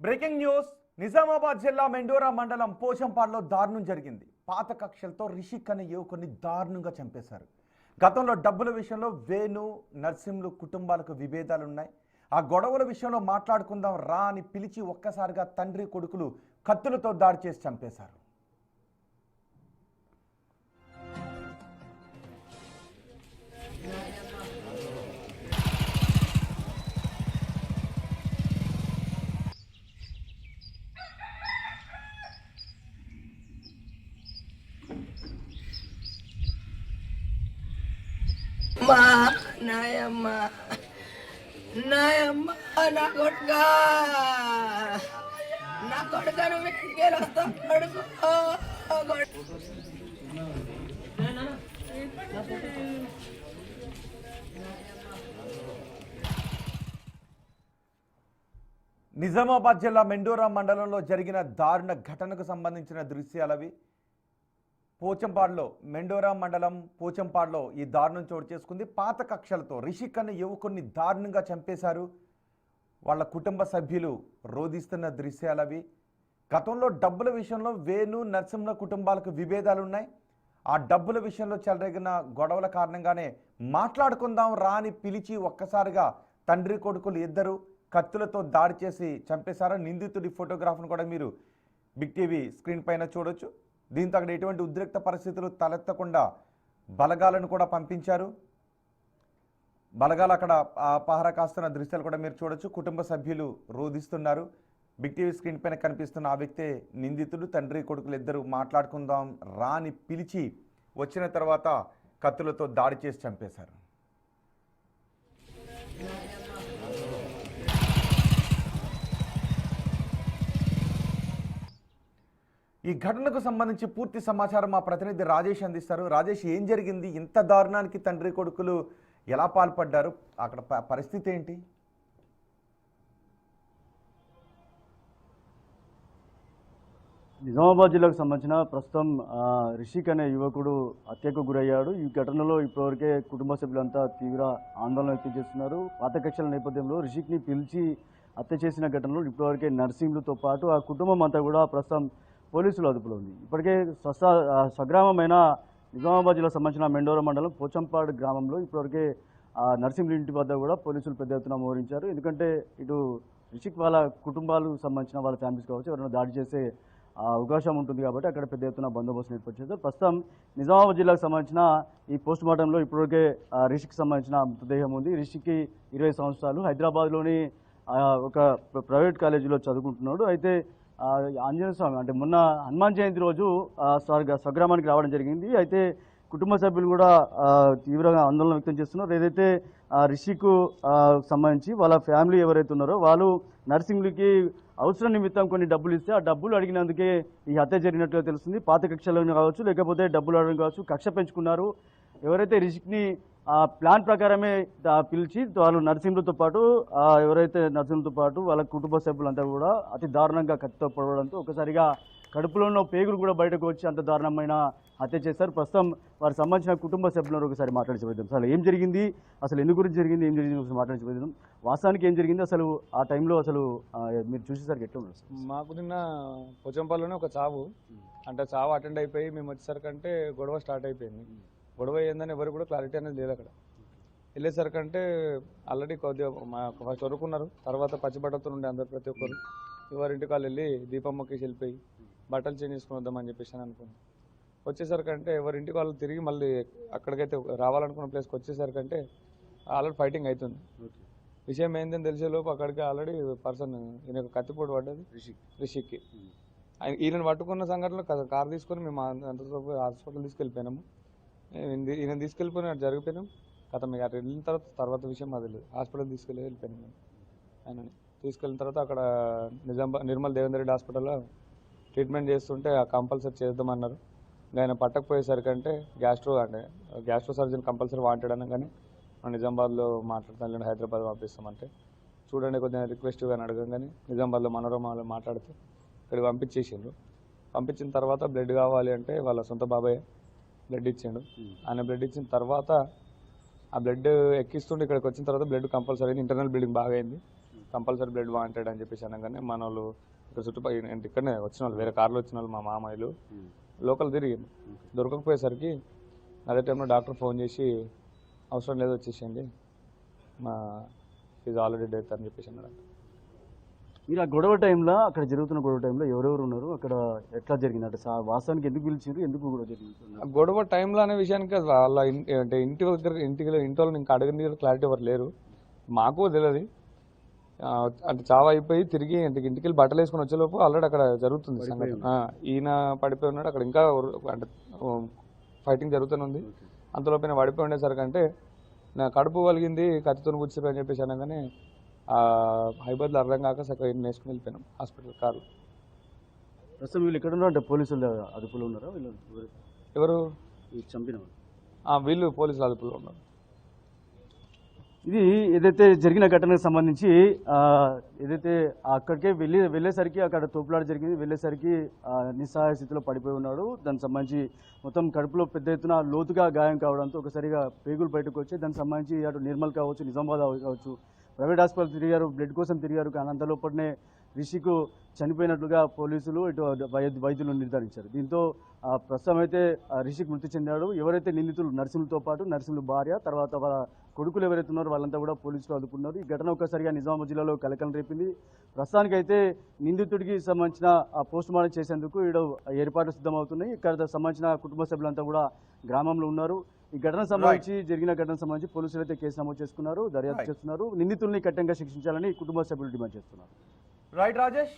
Breaking news. Nizamabad జిల్లా మెండోరా మండలం పోచంపాడులో దారుణం జరిగింది. పాత కక్షలతో రిషిక్ అనే యువకుని దారుణంగా చంపేశారు. గతంలో డబ్బుల విషయంలో వేణు నర్సింహులు కుటుంబాలకు విభేదాలున్నాయి. ఆ గొడవల విషయంలో మాట్లాడుకుందాం రా అని పిలిచి ఒక్కసారిగా తండ్రి కొడుకులు కత్తులతో దాడి చేసి చంపేశారు. నాయమ్మ నాయమ్మ నా కొడుక నా కొడుకను వెతికేస్తా కొడుకు నిజామాబాద్ జిల్లా మెండోరా మండలంలో జరిగిన దారుణ ఘటనకు సంబంధించిన దృశ్యాలవి. పోచంపాడులో మెండోరా మండలం పోచంపాడులో ఈ దారుణం చోటు చేసుకుంది. పాత కక్షలతో రిషిక్ అనే యువకుడిని దారుణంగా చంపేశారు. వాళ్ళ కుటుంబ సభ్యులు రోధిస్తున్న దృశ్యాలవి. గతంలో డబ్బుల విషయంలో వేణు నరసింహ కుటుంబాలకు విభేదాలున్నాయి. ఆ డబ్బుల విషయంలో చెలరేగిన గొడవల కారణంగానే మాట్లాడుకుందాం రా అని పిలిచి ఒక్కసారిగా తండ్రి కొడుకులు ఇద్దరు కత్తులతో దాడి చేసి చంపేశారు. నిందితుడి ఫోటోగ్రాఫ్ను కూడా మీరు బిగ్ టీవీ స్క్రీన్ పైన చూడొచ్చు. దీంతో అక్కడ ఎటువంటి ఉద్రిక్త పరిస్థితులు తలెత్తకుండా బలగాలను కూడా పంపించారు. బలగాలు అక్కడ పహరా కాస్తున్న దృశ్యాలు కూడా మీరు చూడొచ్చు. కుటుంబ సభ్యులు రోధిస్తున్నారు. బిగ్ టీవీ స్క్రీన్ పైన కనిపిస్తున్న ఆ వ్యక్తే నిందితుడు. తండ్రి కొడుకులు ఇద్దరు మాట్లాడుకుందాం రా అని పిలిచి వచ్చిన తర్వాత కత్తులతో దాడి చేసి చంపేశారు. ఈ ఘటనకు సంబంధించి పూర్తి సమాచారం మా ప్రతినిధి రాజేష్ అందిస్తారు. రాజేష్, ఏం జరిగింది? ఇంత దారుణానికి తండ్రి కొడుకులు ఎలా పాల్పడ్డారు? అక్కడ పరిస్థితి ఏంటి? నిజామాబాద్ జిల్లాకు సంబంధించిన ప్రస్తుతం రిషిక్ అనే యువకుడు హత్యకు గురయ్యాడు. ఈ ఘటనలో ఇప్పటివరకే కుటుంబ సభ్యులంతా తీవ్ర ఆందోళన వ్యక్తం చేస్తున్నారు. పాత కక్షల నేపథ్యంలో రిషిక్ని పిలిచి హత్య చేసిన ఘటనలో ఇప్పటివరకే నర్సింహులతో పాటు ఆ కుటుంబం అంతా కూడా ప్రస్తుతం పోలీసుల అదుపులో ఉంది. ఇప్పటికే స్వగ్రామమైన నిజామాబాద్ జిల్లాకు సంబంధించిన మెండోరా మండలం పోచంపాడు గ్రామంలో ఇప్పటివరకే నర్సింహుల ఇంటి వద్ద కూడా పోలీసులు పెద్ద ఎత్తున మోహరించారు. ఎందుకంటే ఇటు రిషిక్ వాళ్ళ కుటుంబాలకు సంబంధించిన వాళ్ళ ఫ్యామిలీస్ కావచ్చు ఎవరైనా దాడి చేసే అవకాశం ఉంటుంది కాబట్టి అక్కడ పెద్ద ఎత్తున బందోబస్తు ఏర్పాటు చేశారు. ప్రస్తుతం నిజామాబాద్ జిల్లాకు సంబంధించిన ఈ పోస్ట్ మార్టంలో ఇప్పటివరకే రిషిక్ సంబంధించిన మృతదేహం ఉంది. రిషిక్కి 20 సంవత్సరాలు, హైదరాబాద్లోని ఒక ప్రైవేట్ కాలేజీలో చదువుకుంటున్నాడు. అయితే ఆంజనేయ స్వామి అంటే మొన్న హనుమాన్ జయంతి రోజు స్వగ్రామానికి రావడం జరిగింది. అయితే కుటుంబ సభ్యులు కూడా తీవ్రంగా ఆందోళన వ్యక్తం చేస్తున్నారు. ఏదైతే రిషిక్ సంబంధించి వాళ్ళ ఫ్యామిలీ ఎవరైతే ఉన్నారో వాళ్ళు నర్సింగ్లకి అవసరం నిమిత్తం కొన్ని డబ్బులు ఇస్తే ఆ డబ్బులు అడిగినందుకే ఈ హత్య జరిగినట్టుగా తెలుస్తుంది. పాత కక్షలను కావచ్చు లేకపోతే డబ్బులు అడగడం కావచ్చు, కక్ష పెంచుకున్నారు. ఎవరైతే రిషిక్ని ప్లాన్ ప్రకారమే పిలిచి వాళ్ళు నర్సింహులతో పాటు వాళ్ళ కుటుంబ సభ్యులంతా కూడా అతి దారుణంగా కత్తితో పొడవడంతో ఒకసారిగా కడుపులో ఉన్న పేగులు కూడా బయటకు వచ్చి అంత దారుణమైన హత్య చేశారు. ప్రస్తుతం వారికి సంబంధించిన కుటుంబ సభ్యులను ఒకసారి మాట్లాడించబోద్దాం. అసలు ఏం జరిగింది, అసలు ఎందుకు గురించి జరిగింది, ఏం జరిగింది ఒకసారి మాట్లాడించబోద్దాం. వాస్తవానికి ఏం జరిగింది అసలు ఆ టైంలో అసలు మీరు చూసేసరికి ఎట్లా ఉన్నారు? మాకు నిన్న పోచంపల్లిలోనే ఒక చావు అంటే చావు అటెండ్ అయిపోయి మేము వచ్చేసరికంటే గొడవ స్టార్ట్ అయిపోయింది. గొడవ ఏందని ఎవరు కూడా క్లారిటీ అనేది లేదు. అక్కడ వెళ్ళేసరికంటే ఆల్రెడీ కొద్దిగా ఫస్ట్ వరకున్నారు. తర్వాత పచ్చిబట్టతో ఉండే అందరు ప్రతి ఒక్కరు ఎవరింటికి వాళ్ళు వెళ్ళి దీపమ్మకి వెళ్ళిపోయి బట్టలు చేంజ్ చేసుకుని వద్దామని చెప్పేసి అని అనుకున్నాం. వచ్చేసరికంటే ఎవరింటికి వాళ్ళు తిరిగి మళ్ళీ అక్కడికైతే రావాలనుకున్న ప్లేస్కి వచ్చేసరికంటే ఆల్రెడీ ఫైటింగ్ అవుతుంది. విషయం ఏంటని తెలిసేలోపు అక్కడికి ఆల్రెడీ పర్సన్ ఈయన కత్తిపోటు పడ్డది రిషిక్కి. ఈయన పట్టుకున్న సంఘటనలో కారు తీసుకొని మేము అంతసేపు హాస్పిటల్ తీసుకెళ్ళిపోయినాము. ఈయన తీసుకెళ్ళిపోయిన జరిగిపోయినాం. గత మీకు అక్కడ వెళ్ళిన తర్వాత విషయం మాది లేదు. హాస్పిటల్ వెళ్ళిపోయినాం మేము. ఆయనని తీసుకెళ్ళిన తర్వాత అక్కడ నిర్మల్ దేవేంద్ర రెడ్డి హాస్పిటల్లో ట్రీట్మెంట్ చేస్తుంటే కంపల్సరీ చేద్దామన్నారు. ఆయన పట్టకపోయేసరికంటే గ్యాస్ట్రో సర్జన్ కంపల్సరీ వాంటెడ్ అన్నా కానీ నిజామాబాద్లో మాట్లాడుతాను, హైదరాబాద్ పంపిస్తామంటే చూడండి కొద్దిగా రిక్వెస్ట్గా అడగంగానే నిజామాబాద్లో మనోరమలో మాట్లాడితే ఇక్కడికి పంపించేసిండ్రు. పంపించిన తర్వాత బ్లడ్ కావాలి అంటే వాళ్ళ సొంత బాబాయ్ బ్లడ్ ఇచ్చాడు. ఆయన బ్లడ్ ఇచ్చిన తర్వాత ఆ బ్లడ్ ఎక్కిస్తుంటే ఇక్కడికి వచ్చిన తర్వాత బ్లడ్ కంపల్సరీ అయింది. ఇంటర్నల్ బ్లీడింగ్ బాగా అయింది. కంపల్సరీ బ్లడ్ వాంటెడ్ అని చెప్పేసి అనగానే మన వాళ్ళు ఇక్కడ చుట్టుపక్కల ఇక్కడనే వచ్చిన వాళ్ళు వేరే కార్లో వచ్చిన వాళ్ళు మా మామయ్యలు లోకల్ తిరిగి దొరకకపోయేసరికి అదే టైంలో డాక్టర్ ఫోన్ చేసి అవసరం లేదు వచ్చేసేయండి మా ఈజ్ ఆల్రెడీ డెత్ అని చెప్పేసి అన్నాడు. మీరు ఆ గొడవ టైంలో అక్కడ జరుగుతున్న గొడవ టైంలో ఎవరెవరు ఉన్నారు, అక్కడ ఎట్లా జరిగింది అంటే వాస్తవానికి ఎందుకు పిలిచారు, ఎందుకు గొడవ జరిగింది? ఆ గొడవ టైంలో అనే విషయానికి వాళ్ళ అంటే ఇంటి వాళ్ళు ఇంకా అడగని క్లారిటీ ఎవరు లేరు, మాకు తెలియదు. అంటే చావు అయిపోయి తిరిగి ఇంటికి వెళ్ళి బట్టలు వేసుకొని వచ్చేలోపు ఆల్రెడీ అక్కడ జరుగుతుంది సంఘటన. ఈయన పడిపోయి ఉన్నాడు అక్కడ, ఇంకా అంటే ఫైటింగ్ జరుగుతూనే ఉంది. అంతలోపైన పడిపోయి ఉండేసరికి అంటే నా కడుపు కలిగింది కత్తితో కూర్చుని అని చెప్పేసి అనగానే హైదరాబాద్లో అర్థం కాక సగం వేసుకుని వెళ్ళిపోయినాం హాస్పిటల్ కార్లో. ప్రస్తుతం వీళ్ళు ఎక్కడ ఉన్నారు అంటే పోలీసులు అదుపులో ఉన్నారా వీళ్ళు ఎవరు చంపిన వీళ్ళు పోలీసులు అదుపులో ఉన్నారు. ఇది ఏదైతే జరిగిన ఘటనకు సంబంధించి ఏదైతే అక్కడికే వెళ్ళేసరికి అక్కడ తోపులాట జరిగింది, వెళ్ళేసరికి నిస్సహాయ స్థితిలో పడిపోయి ఉన్నాడు. దానికి సంబంధించి మొత్తం కడుపులో పెద్ద ఎత్తున లోతుగా గాయం కావడంతో ఒకసారిగా పేగులు బయటకు వచ్చి దానికి సంబంధించి అటు నిర్మల్ కావచ్చు, నిజామాబాద్ కావచ్చు, ప్రైవేట్ హాస్పిటల్ తిరిగారు, బ్లడ్ కోసం తిరిగారు. కానీ అంతలోపటినే రిషికు చనిపోయినట్లుగా పోలీసులు ఇటు వైద్యులు నిర్ధారించారు. దీంతో ప్రస్తుతం అయితే రిషిక్ మృతి చెందాడు. ఎవరైతే నిందితులు నర్సింహులతో పాటు నర్సింహుల భార్య, తర్వాత వాళ్ళ కొడుకులు ఎవరైతే ఉన్నారో వాళ్ళంతా కూడా పోలీసులు అదుపుకున్నారు. ఈ ఘటన ఒక్కసారిగా నిజామాబాద్ జిల్లాలో కలకలం రేపింది. ప్రస్తుతానికైతే నిందితుడికి సంబంధించిన పోస్ట్ మార్టం చేసేందుకు ఈడో ఏర్పాట్లు సిద్ధమవుతున్నాయి. ఇక్కడ సంబంధించిన కుటుంబ సభ్యులంతా కూడా గ్రామంలో ఉన్నారు. ఈ ఘటన సంబంధించి జరిగిన ఘటన సంబంధించి పోలీసులు అయితే కేసు నమోదు చేసుకున్నారు, దర్యాప్తు చేస్తున్నారు. నిందితుల్ని కఠినంగా శిక్షించాలని కుటుంబ సభ్యులు డిమాండ్ చేస్తున్నారు. రైట్ రాజేష్.